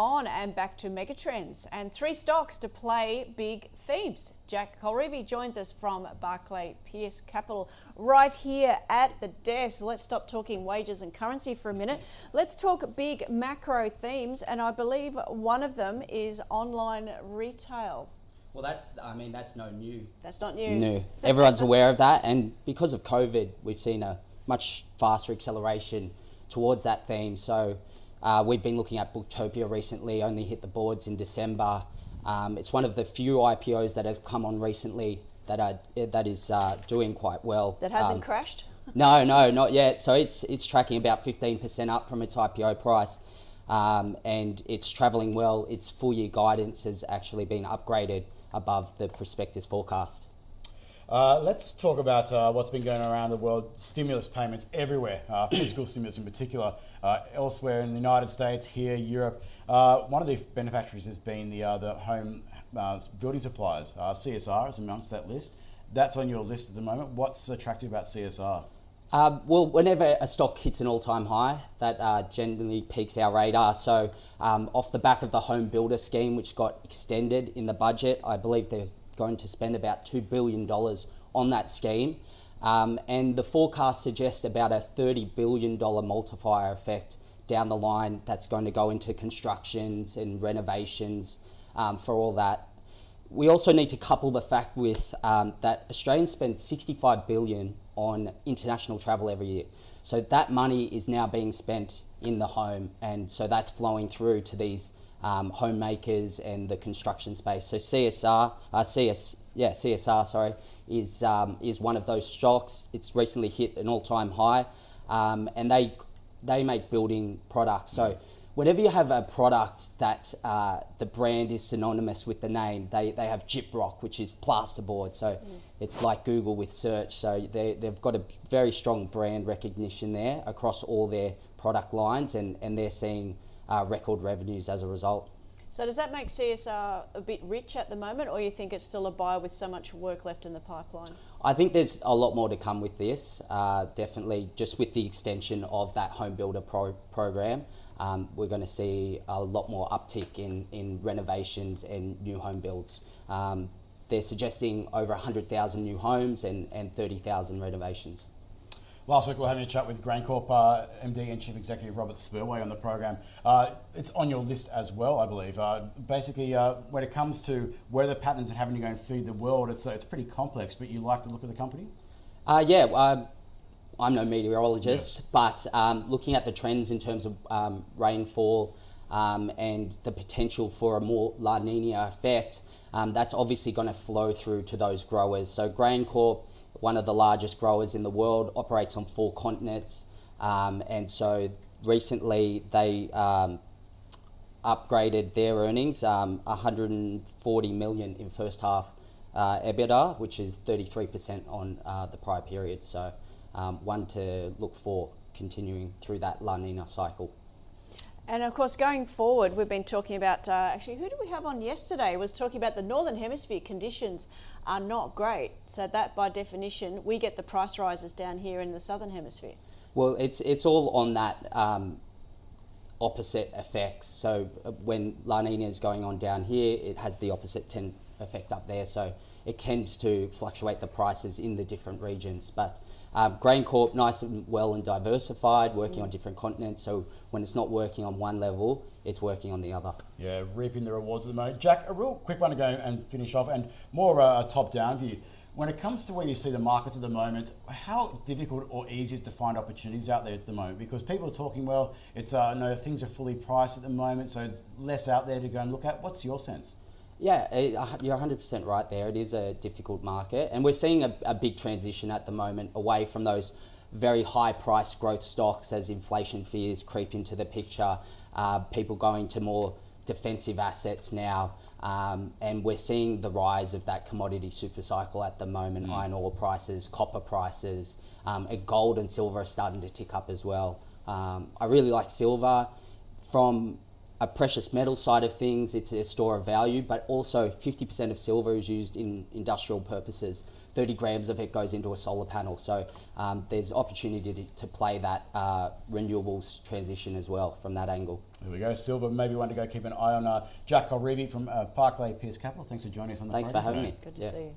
on and back to megatrends and 3 stocks to play big themes. Jack Colreavy joins us from Barclay Pearce Capital right here at the desk. Let's stop talking wages and currency for a minute. Let's talk big macro themes, and I believe one of them is online retail. Well, that's no new. That's not new. No, everyone's aware of that, and because of COVID, we've seen a much faster acceleration towards that theme. So we've been looking at Booktopia recently, only hit the boards in December. It's one of the few IPOs that has come on recently that is doing quite well. That hasn't crashed? No, not yet. So it's tracking about 15% up from its IPO price. And it's travelling well. Its full year guidance has actually been upgraded above the prospectus forecast. Let's talk about what's been going on around the world. Stimulus payments everywhere, fiscal stimulus in particular, elsewhere in the United States, here, Europe. One of the beneficiaries has been the home building suppliers. CSR is amongst that list. That's on your list at the moment. What's attractive about CSR? Well, whenever a stock hits an all-time high, that generally piques our radar. So off the back of the home builder scheme, which got extended in the budget, I believe they're going to spend about $2 billion on that scheme. And the forecast suggests about a $30 billion multiplier effect down the line that's going to go into constructions and renovations for all that. We also need to couple the fact with that Australians spend $65 billion on international travel every year. So that money is now being spent in the home, and so that's flowing through to these homemakers and the construction space. So CSR, is one of those stocks. It's recently hit an all-time high, and they make building products. So whenever you have a product that the brand is synonymous with the name, they have gyprock, which is plasterboard. So it's like Google with search. So they've got a very strong brand recognition there across all their product lines, and they're seeing record revenues as a result. So does that make CSR a bit rich at the moment, or you think it's still a buy with so much work left in the pipeline? I think there's a lot more to come with this, definitely just with the extension of that home builder program. We're going to see a lot more uptick in renovations and new home builds. They're suggesting over 100,000 new homes and 30,000 renovations. Last week we were having a chat with GrainCorp MD and Chief Executive Robert Spurway on the program. It's on your list as well, I believe. Basically, when it comes to weather patterns and having to go and feed the world, it's pretty complex, but you like to look at the company? I'm no meteorologist, but looking at the trends in terms of rainfall and the potential for a more La Nina effect, that's obviously going to flow through to those growers. So GrainCorp, one of the largest growers in the world, operates on 4 continents, and so recently they upgraded their earnings, 140 million in first half EBITDA, which is 33% on the prior period. So one to look for continuing through that La Nina cycle. And of course, going forward, we've been talking about, actually, who did we have on yesterday? Was talking about the Northern Hemisphere conditions are not great. So that, by definition, we get the price rises down here in the Southern Hemisphere. Well, it's all on that opposite effects. So when La Nina is going on down here, it has the opposite effect up there. So it tends to fluctuate the prices in the different regions. But GrainCorp, nice and well and diversified, working on different continents. So when it's not working on one level, it's working on the other. Yeah, reaping the rewards at the moment. Jack, a real quick one to go and finish off, and more a top-down view. When it comes to where you see the markets at the moment, how difficult or easy is it to find opportunities out there at the moment? Because people are talking, well, it's no, things are fully priced at the moment, so it's less out there to go and look at. What's your sense? Yeah, you're 100% right there. It is a difficult market, and we're seeing a big transition at the moment away from those very high price growth stocks as inflation fears creep into the picture. People going to more defensive assets now, and we're seeing the rise of that commodity super cycle at the moment. Iron ore prices, copper prices, and gold and silver are starting to tick up as well. I really like silver. From a precious metal side of things, it's a store of value, but also 50% of silver is used in industrial purposes. 30 grams of it goes into a solar panel. So there's opportunity to play that renewables transition as well from that angle. There we go, silver. Maybe one to go keep an eye on. Jack Colreavy from Barclay Pearce Capital. Thanks for joining us on the Thanks program for having today. me. Good to see you.